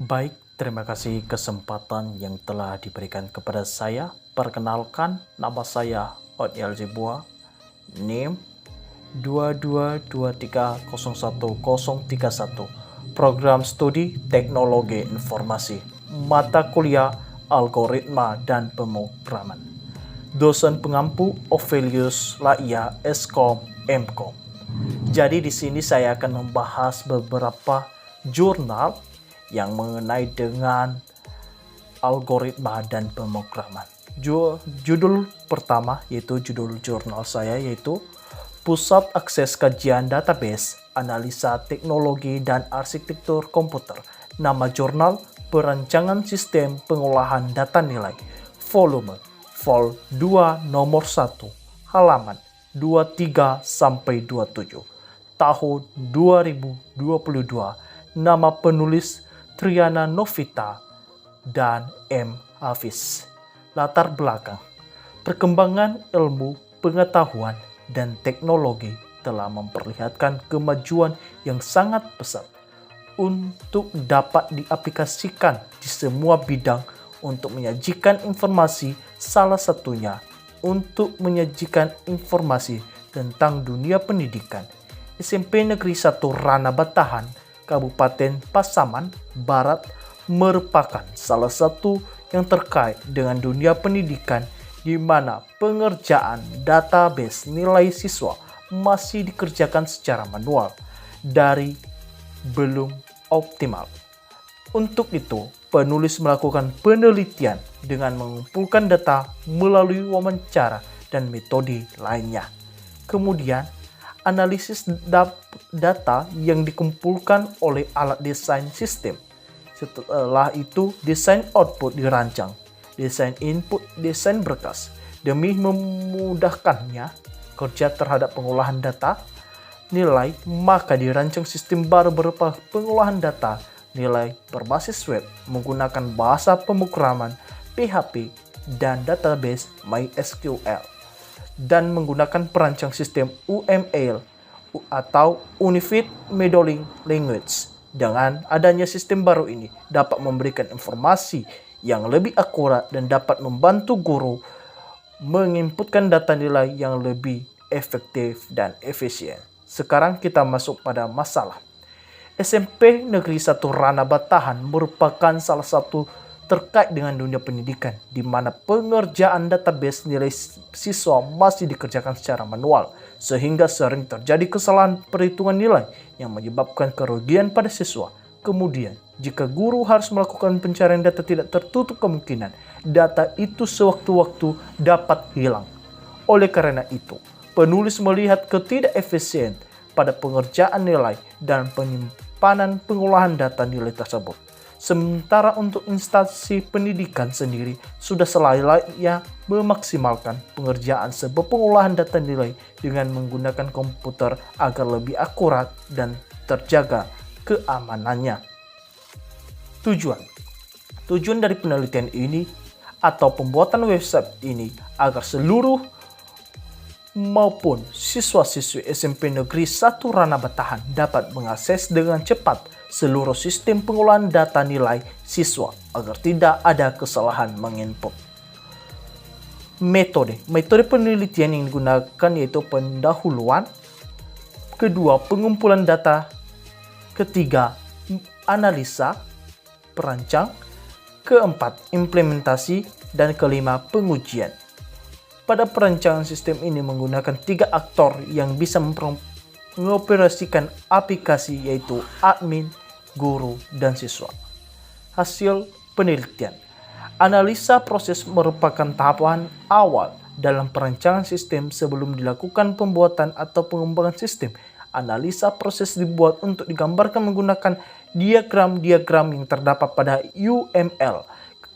Baik, terima kasih kesempatan yang telah diberikan kepada saya. Perkenalkan, nama saya Otniel Zibua, NIM 2223010031, Program Studi Teknologi Informasi, Mata Kuliah Algoritma dan Pemrograman. Dosen pengampu Ovelius Laia Eskom Mkom. Jadi di sini saya akan membahas beberapa jurnal yang mengenai dengan algoritma dan pemrograman. Judul pertama yaitu judul jurnal saya yaitu Pusat Akses Kajian Database, Analisa Teknologi dan Arsitektur Komputer. Nama jurnal Perancangan Sistem Pengolahan Data Nilai, volume Vol 2 nomor 1, halaman 23-27, tahun 2022. Nama penulis Triana Novita dan M. Hafiz. Latar belakang: perkembangan ilmu, pengetahuan, dan teknologi telah memperlihatkan kemajuan yang sangat pesat untuk dapat diaplikasikan di semua bidang untuk menyajikan informasi, salah satunya untuk menyajikan informasi tentang dunia pendidikan. SMP Negeri 1 Rana Batahan, Kabupaten Pasaman Barat merupakan salah satu yang terkait dengan dunia pendidikan di mana pengerjaan database nilai siswa masih dikerjakan secara manual dari belum optimal. Untuk itu, penulis melakukan penelitian dengan mengumpulkan data melalui wawancara dan metode lainnya. Kemudian, analisis data yang dikumpulkan oleh alat desain sistem. Setelah itu, desain output dirancang, desain input, desain berkas. Demi memudahkannya kerja terhadap pengolahan data nilai, maka dirancang sistem baru berupa pengolahan data nilai berbasis web menggunakan bahasa pemrograman PHP dan database MySQL dan menggunakan perancang sistem UML atau Unified Modeling Language. Dengan adanya sistem baru ini dapat memberikan informasi yang lebih akurat dan dapat membantu guru menginputkan data nilai yang lebih efektif dan efisien. Sekarang kita masuk pada masalah. SMP Negeri 1 Rana Batahan merupakan salah satu terkait dengan dunia pendidikan, di mana pengerjaan database nilai siswa masih dikerjakan secara manual, sehingga sering terjadi kesalahan perhitungan nilai yang menyebabkan kerugian pada siswa. Kemudian, jika guru harus melakukan pencarian data, tidak tertutup kemungkinan data itu sewaktu-waktu dapat hilang. Oleh karena itu, penulis melihat ketidakefisien pada pengerjaan nilai dan penyimpanan pengolahan data nilai tersebut. Sementara untuk instansi pendidikan sendiri sudah selayaknya memaksimalkan pengerjaan sebuah pengolahan data nilai dengan menggunakan komputer agar lebih akurat dan terjaga keamanannya. Tujuan dari penelitian ini atau pembuatan website ini agar seluruh maupun siswa-siswi SMP Negeri 1 Rana Batahan dapat mengakses dengan cepat seluruh sistem pengolahan data nilai siswa agar tidak ada kesalahan menginput. Metode penelitian yang digunakan yaitu pendahuluan, kedua pengumpulan data, ketiga analisa, perancang, keempat implementasi, dan kelima pengujian. Pada perancangan sistem ini menggunakan 3 aktor yang bisa mengoperasikan aplikasi yaitu admin, guru, dan siswa. Hasil penelitian. Analisa proses merupakan tahapan awal dalam perancangan sistem sebelum dilakukan pembuatan atau pengembangan sistem. Analisa proses dibuat untuk digambarkan menggunakan diagram-diagram yang terdapat pada UML.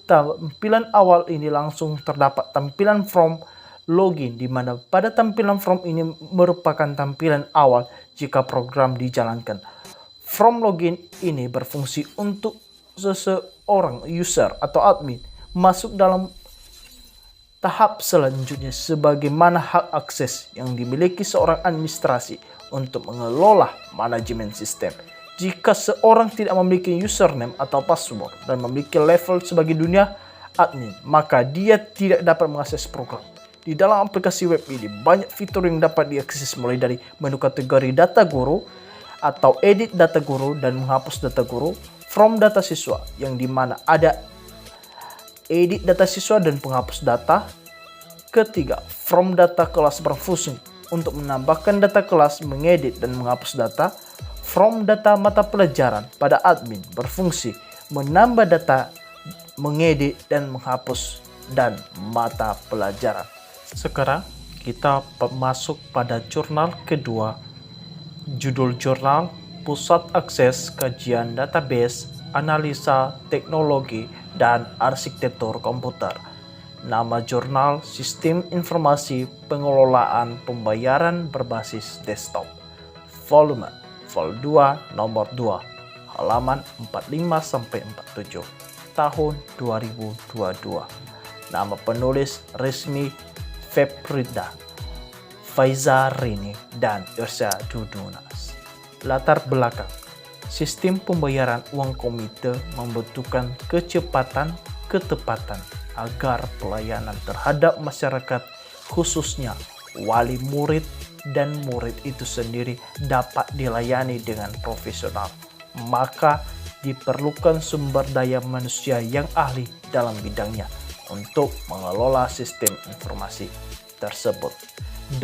Tampilan awal ini langsung terdapat tampilan form login, di mana pada tampilan form ini merupakan tampilan awal jika program dijalankan. Form login ini berfungsi untuk seseorang user atau admin masuk dalam tahap selanjutnya sebagaimana hak akses yang dimiliki seorang administrasi untuk mengelola manajemen sistem. Jika seorang tidak memiliki username atau password dan memiliki level sebagai dunia admin, maka dia tidak dapat mengakses program. Di dalam aplikasi web ini, banyak fitur yang dapat diakses mulai dari menu kategori data guru atau edit data guru dan menghapus data guru, from data siswa yang dimana ada edit data siswa dan penghapus data. Ketiga, from data kelas berfungsi untuk menambahkan data kelas, mengedit dan menghapus data. From data mata pelajaran pada admin berfungsi menambah data, mengedit dan menghapus dan mata pelajaran. Sekarang kita masuk pada jurnal kedua. Judul jurnal Pusat Akses Kajian Database, Analisa Teknologi dan Arsitektur Komputer. Nama jurnal Sistem Informasi Pengelolaan Pembayaran Berbasis Desktop. Volume Vol 2 nomor 2, halaman 45-47, tahun 2022. Nama penulis resmi Febrida, Faiza Rini, dan Irsa Dudunas. Latar belakang: sistem pembayaran uang komite membutuhkan kecepatan, ketepatan agar pelayanan terhadap masyarakat, khususnya wali murid dan murid itu sendiri, dapat dilayani dengan profesional. Maka diperlukan sumber daya manusia yang ahli dalam bidangnya untuk mengelola sistem informasi tersebut.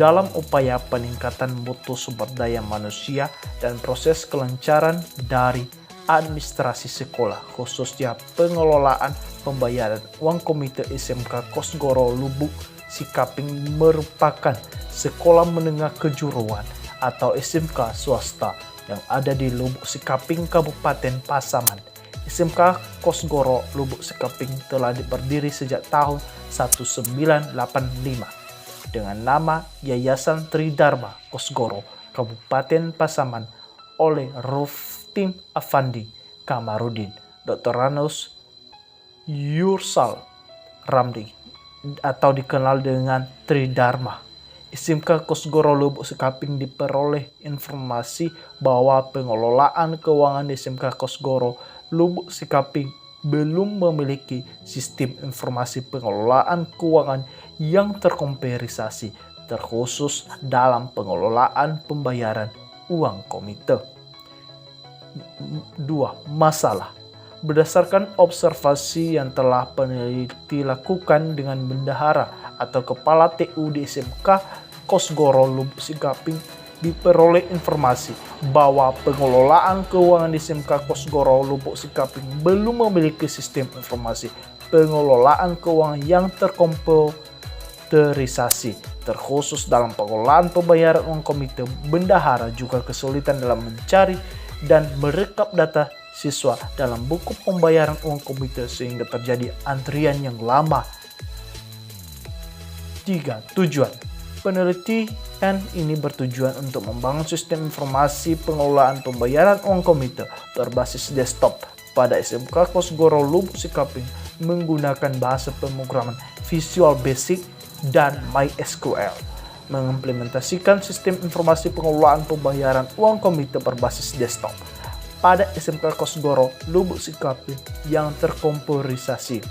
Dalam upaya peningkatan mutu sumber daya manusia dan proses kelancaran dari administrasi sekolah, khususnya pengelolaan pembayaran uang komite SMK Kosgoro Lubuk Sikaping merupakan sekolah menengah kejuruan atau SMK swasta yang ada di Lubuk Sikaping, Kabupaten Pasaman. SMK Kosgoro Lubuk Sikaping telah berdiri sejak tahun 1985 dengan nama Yayasan Tridharma Kosgoro Kabupaten Pasaman oleh Ruftin Afandi Kamarudin, Dr. Ranus Yursal Ramli atau dikenal dengan Tridharma. SMK Kosgoro Lubuk Sikaping diperoleh informasi bahwa pengelolaan keuangan di SMK Kosgoro Lubuk Sikaping belum memiliki sistem informasi pengelolaan keuangan yang terkomputerisasi, terkhusus dalam pengelolaan pembayaran uang komite. 2. Masalah. Berdasarkan observasi yang telah peneliti lakukan dengan bendahara atau kepala TU di SMK Kosgoro Lubuk Sikaping, diperoleh informasi bahwa pengelolaan keuangan di SMK Kosgoro Lubuk Sikaping belum memiliki sistem informasi pengelolaan keuangan yang terkomputerisasi, terkhusus dalam pengelolaan pembayaran uang komite. Bendahara juga kesulitan dalam mencari dan merekap data siswa dalam buku pembayaran uang komite sehingga terjadi antrian yang lama. 3. Tujuan. Penelitian ini bertujuan untuk membangun sistem informasi pengelolaan pembayaran uang komite berbasis desktop pada SMK Kosgoro Lubuk Sikaping menggunakan bahasa pemrograman Visual Basic dan MySQL, mengimplementasikan sistem informasi pengelolaan pembayaran uang komite berbasis desktop pada SMK Kosgoro Lubuk Sikaping yang terkomputerisasi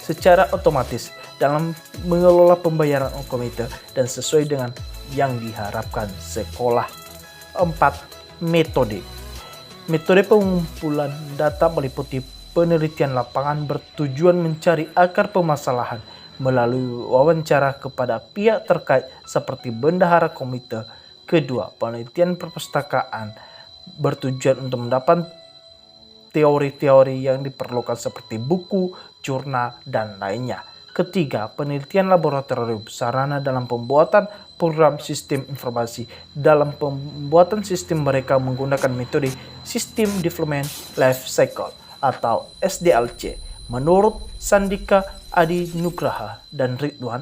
secara otomatis dalam mengelola pembayaran uang komite dan sesuai dengan yang diharapkan sekolah. 4. Metode. Metode pengumpulan data meliputi penelitian lapangan bertujuan mencari akar permasalahan melalui wawancara kepada pihak terkait seperti bendahara komite. Kedua, penelitian perpustakaan bertujuan untuk mendapat teori-teori yang diperlukan seperti buku, jurnal, dan lainnya. Ketiga, penelitian laboratorium sarana dalam pembuatan program sistem informasi. Dalam pembuatan sistem mereka menggunakan metode System Development Life Cycle atau SDLC. Menurut Sandika Adi Nugraha dan Ridwan,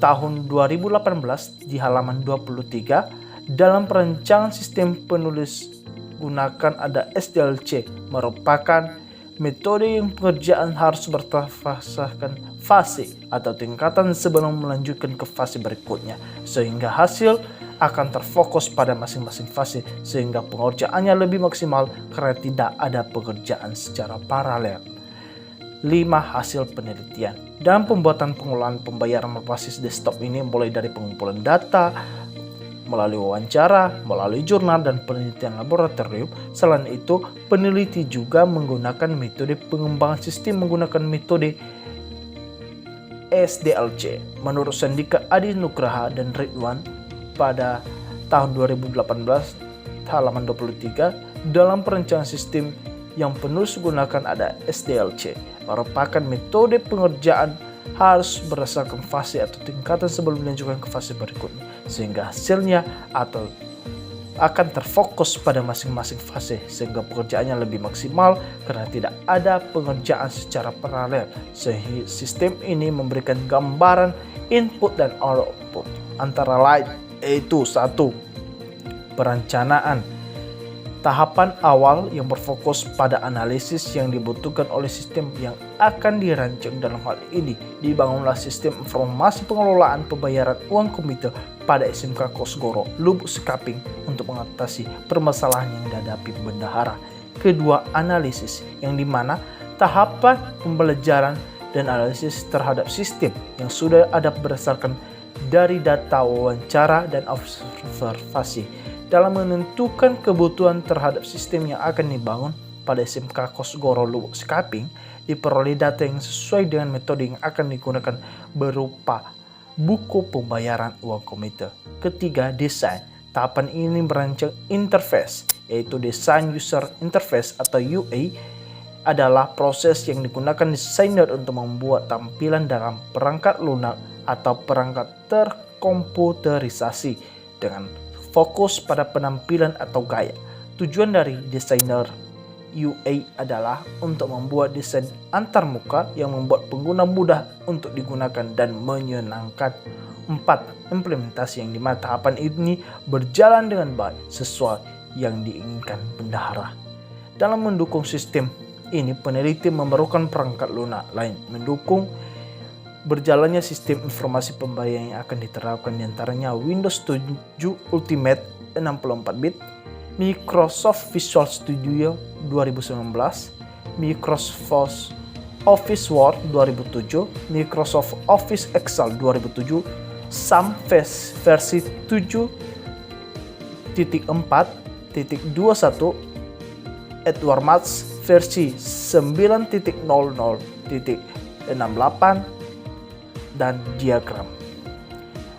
tahun 2018 di halaman 23, dalam perancangan sistem penulis gunakan ada SDLC, merupakan metode yang pekerjaan harus bertafasahkan fase atau tingkatan sebelum melanjutkan ke fase berikutnya, sehingga hasil akan terfokus pada masing-masing fase sehingga pengerjaannya lebih maksimal karena tidak ada pekerjaan secara paralel. 5. Hasil penelitian. Dalam pembuatan pengelolaan pembayaran berbasis desktop ini mulai dari pengumpulan data, melalui wawancara, melalui jurnal dan penelitian laboratorium. Selain itu, peneliti juga menggunakan metode pengembangan sistem menggunakan metode SDLC. Menurut Sandika Adi Nugraha dan Ridwan pada tahun 2018 halaman 23, dalam perencanaan sistem yang penulis gunakan ada SDLC, merupakan metode pengerjaan harus berdasarkan fase atau tingkatan sebelum dilanjutkan ke fase berikutnya, sehingga hasilnya atau akan terfokus pada masing-masing fase sehingga pekerjaannya lebih maksimal karena tidak ada pengerjaan secara paralel. Sehingga sistem ini memberikan gambaran input dan output antara lain yaitu 1. Perencanaan. Tahapan awal yang berfokus pada analisis yang dibutuhkan oleh sistem yang akan dirancang. Dalam hal ini, dibangunlah sistem informasi pengelolaan pembayaran uang komputer pada SMK Kosgoro, Lubuk Sekaping untuk mengatasi permasalahan yang dihadapi bendahara. Kedua, analisis, yang dimana tahapan pembelajaran dan analisis terhadap sistem yang sudah ada berdasarkan dari data wawancara dan observasi. Dalam menentukan kebutuhan terhadap sistem yang akan dibangun pada SMK Kosgoro Lubuk Sekaping, diperoleh data yang sesuai dengan metode yang akan digunakan berupa buku pembayaran uang komputer. Ketiga, desain. Tahapan ini merancang interface, yaitu desain user interface atau UA adalah proses yang digunakan desainer untuk membuat tampilan dalam perangkat lunak atau perangkat terkomputerisasi dengan fokus pada penampilan atau gaya. Tujuan dari desainer UA adalah untuk membuat desain antarmuka yang membuat pengguna mudah untuk digunakan dan menyenangkan. 4. Implementasi, yang dimana tahapan ini berjalan dengan baik sesuai yang diinginkan bendahara. Dalam mendukung sistem ini, peneliti memerlukan perangkat lunak lain mendukung berjalannya sistem informasi pembayaran yang akan diterapkan, diantaranya Windows 7 Ultimate 64-bit, Microsoft Visual Studio 2019, Microsoft Office Word 2007, Microsoft Office Excel 2007, SAM versi 7.4.21, Edward Matz versi 9.00.68, dan diagram.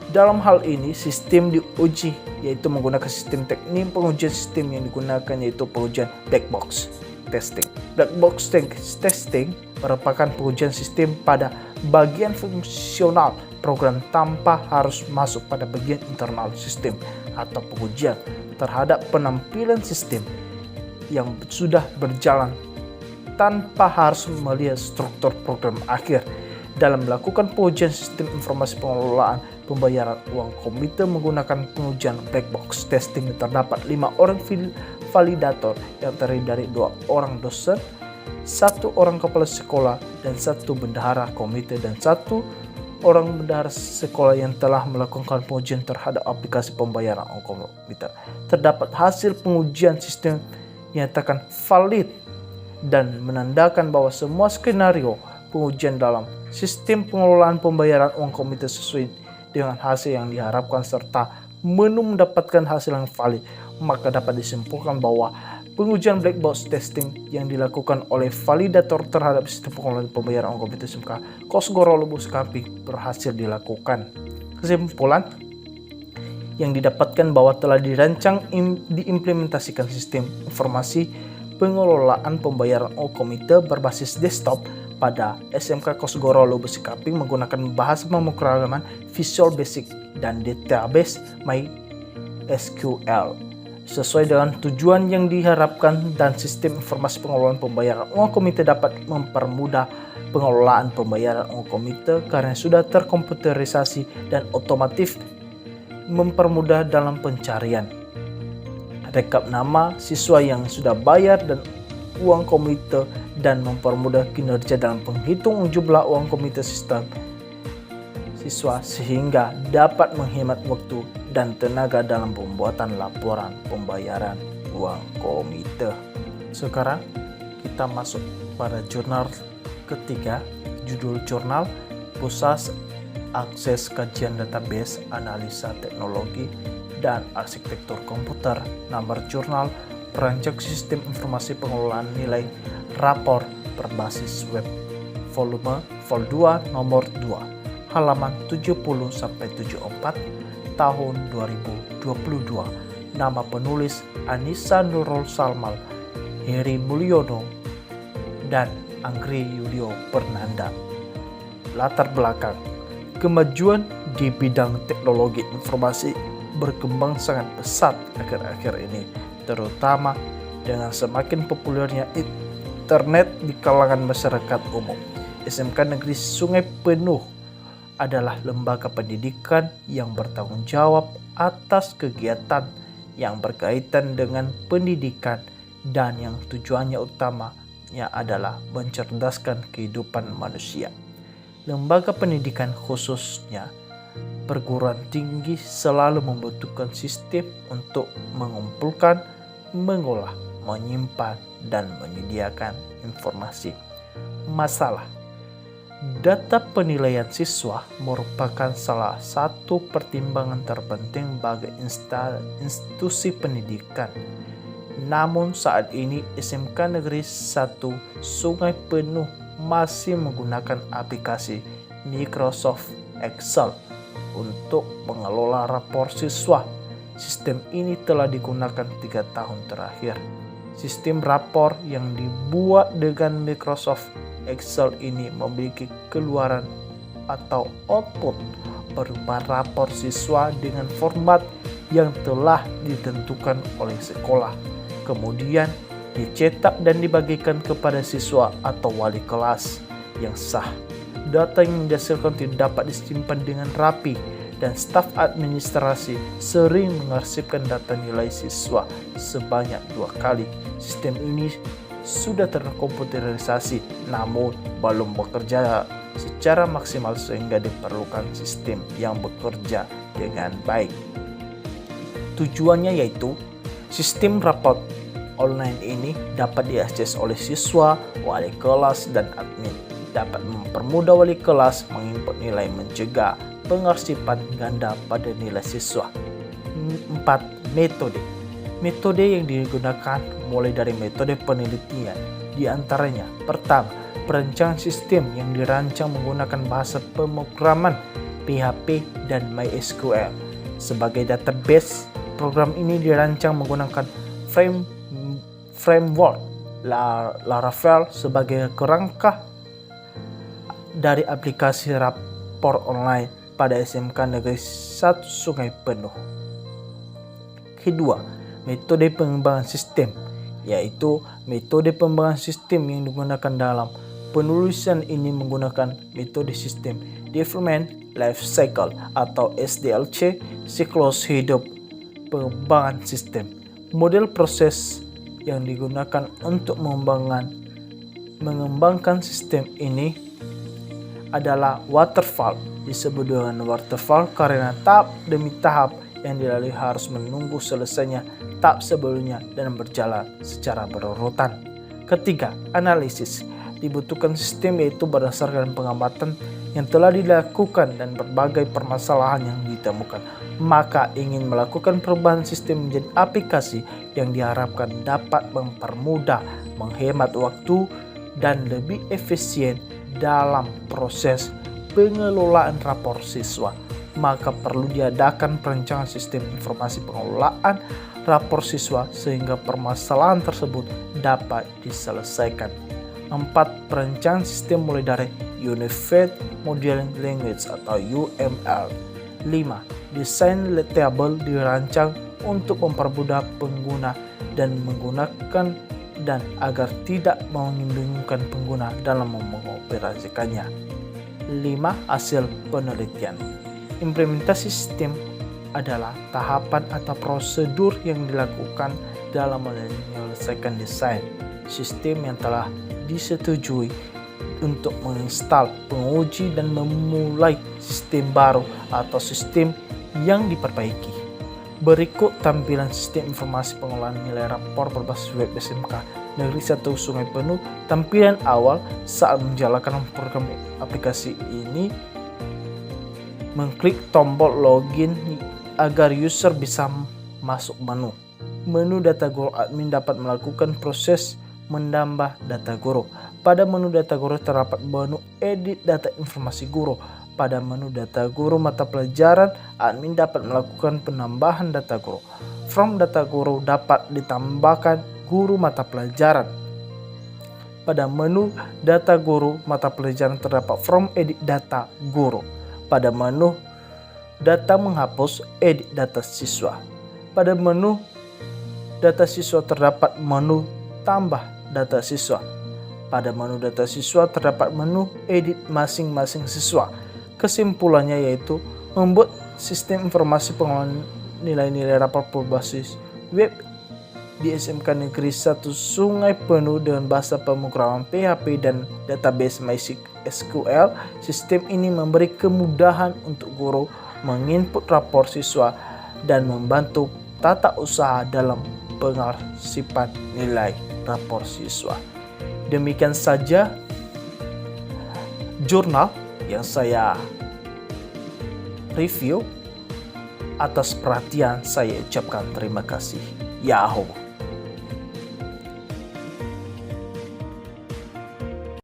Dalam hal ini, sistem diuji yaitu menggunakan sistem teknik pengujian sistem yang digunakan yaitu pengujian black box testing. Black box testing merupakan pengujian sistem pada bagian fungsional program tanpa harus masuk pada bagian internal sistem, atau pengujian terhadap penampilan sistem yang sudah berjalan tanpa harus melihat struktur program akhir. Dalam melakukan pengujian sistem informasi pengelolaan pembayaran uang komputer menggunakan pengujian black box testing, terdapat 5 orang validator yang terdiri dari 2 orang dosen, 1 orang kepala sekolah, dan 1 bendahara komputer, dan 1 orang bendahara sekolah yang telah melakukan pengujian terhadap aplikasi pembayaran uang komputer. Terdapat hasil pengujian sistem yang nyatakan valid dan menandakan bahwa semua skenario pengujian dalam sistem pengelolaan pembayaran uang komputer sesuai dengan hasil yang diharapkan serta mendapatkan hasil yang valid, maka dapat disimpulkan bahwa pengujian black box testing yang dilakukan oleh validator terhadap sistem pengelolaan pembayaran uang komputer SMK Kosgoro Lubuk Sekaping berhasil dilakukan. Kesimpulan yang didapatkan bahwa telah dirancang diimplementasikan sistem informasi pengelolaan pembayaran uang komputer berbasis desktop pada SMK Kosgoro Lubuk Sekaping menggunakan bahasa pemrograman Visual Basic dan database MySQL sesuai dengan tujuan yang diharapkan, dan sistem informasi pengelolaan pembayaran uang komputer dapat mempermudah pengelolaan pembayaran uang komputer karena sudah terkomputerisasi dan otomatis, mempermudah dalam pencarian, rekap nama siswa yang sudah bayar dan uang komputer, dan mempermudah kinerja dalam penghitung jumlah uang komputer sistem siswa sehingga dapat menghemat waktu dan tenaga dalam pembuatan laporan pembayaran uang komite. Sekarang kita masuk pada jurnal ketiga. Judul jurnal Pusat Akses Kajian Database Analisa Teknologi dan Arsitektur Komputer. Nomor jurnal Perancang Sistem Informasi Pengelolaan Nilai Rapor Berbasis Web Volume Vol 2 Nomor 2 halaman 70-74 tahun 2022. Nama penulis Anissa Nurul Salmal, Heri Mulyono, dan Anggri Yudho Pernanda. Latar belakang: kemajuan di bidang teknologi informasi berkembang sangat pesat akhir-akhir ini, terutama dengan semakin populernya internet di kalangan masyarakat umum. SMK Negeri Sungai Penuh adalah lembaga pendidikan yang bertanggung jawab atas kegiatan yang berkaitan dengan pendidikan dan yang tujuannya utamanya adalah mencerdaskan kehidupan manusia. Lembaga pendidikan khususnya perguruan tinggi selalu membutuhkan sistem untuk mengumpulkan, mengolah, menyimpan, dan menyediakan informasi. Masalah: data penilaian siswa merupakan salah satu pertimbangan terpenting bagi institusi pendidikan. Namun saat ini SMK Negeri 1 Sungai Penuh masih menggunakan aplikasi Microsoft Excel untuk mengelola rapor siswa. Sistem ini telah digunakan 3 tahun terakhir. Sistem rapor yang dibuat dengan Microsoft Excel ini memiliki keluaran atau output berupa rapor siswa dengan format yang telah ditentukan oleh sekolah. Kemudian dicetak dan dibagikan kepada siswa atau wali kelas yang sah. Data yang dihasilkan tidak dapat disimpan dengan rapi dan staf administrasi sering mengarsipkan data nilai siswa sebanyak 2 kali. Sistem ini sudah terkomputerisasi namun belum bekerja secara maksimal sehingga diperlukan sistem yang bekerja dengan baik. Tujuannya yaitu sistem raport online ini dapat diakses oleh siswa, wali kelas, dan admin. Dapat mempermudah wali kelas menginput nilai, mencegah pengarsipan ganda pada nilai siswa. 4. Metode. Metode yang digunakan mulai dari metode penelitian, di antaranya: pertama, perencanaan sistem yang dirancang menggunakan bahasa pemrograman PHP dan MySQL. Sebagai database, program ini dirancang menggunakan framework Laravel sebagai kerangka dari aplikasi rapor online pada SMK Negeri 1 Sungai Penuh. Kedua, metode pengembangan sistem, yaitu metode pengembangan sistem yang digunakan dalam penulisan ini menggunakan metode System Development Life Cycle atau SDLC, siklus hidup pengembangan sistem. Model proses yang digunakan untuk mengembangkan sistem ini adalah waterfall. Disebut dengan waterfall karena tahap demi tahap yang dilalui harus menunggu selesainya tahap sebelumnya dan berjalan secara berurutan. Ketiga, analisis. Dibutuhkan sistem yaitu berdasarkan pengamatan yang telah dilakukan dan berbagai permasalahan yang ditemukan. Maka ingin melakukan perubahan sistem menjadi aplikasi yang diharapkan dapat mempermudah, menghemat waktu, dan lebih efisien dalam proses pengelolaan rapor siswa. Maka perlu diadakan perencanaan sistem informasi pengelolaan rapor siswa sehingga permasalahan tersebut dapat diselesaikan. 4. Perencanaan sistem mulai dari Unified Modeling Language atau UML. 5. Desain table dirancang untuk mempermudah pengguna dan menggunakan dan agar tidak membingungkan pengguna dalam mengoperasikannya. 5. Hasil penelitian. Implementasi sistem adalah tahapan atau prosedur yang dilakukan dalam menyelesaikan desain sistem yang telah disetujui untuk menginstal, menguji, dan memulai sistem baru atau sistem yang diperbaiki. Berikut tampilan sistem informasi pengelolaan nilai rapor berbasis web SMK Negeri 1 Sungai Penuh. Tampilan awal saat menjalankan program aplikasi ini, mengklik tombol login agar user bisa masuk menu. Menu data guru, admin dapat melakukan proses menambah data guru. Pada menu data guru terdapat menu edit data informasi guru. Pada menu data guru mata pelajaran, admin dapat melakukan penambahan data guru. From data guru dapat ditambahkan guru mata pelajaran. Pada menu data guru mata pelajaran terdapat from edit data guru. Pada menu data menghapus edit data siswa. Pada menu data siswa terdapat menu tambah data siswa. Pada menu data siswa terdapat menu edit masing-masing siswa. Kesimpulannya yaitu membuat sistem informasi pengelolaan nilai-nilai rapor berbasis web di SMK Negeri 1 Sungai Penuh dengan bahasa pemrograman PHP dan database MySQL. Sistem ini memberi kemudahan untuk guru menginput rapor siswa dan membantu tata usaha dalam pengarsipan nilai rapor siswa. Demikian saja jurnal yang saya review. Atas perhatian saya ucapkan terima kasih. Yahoo.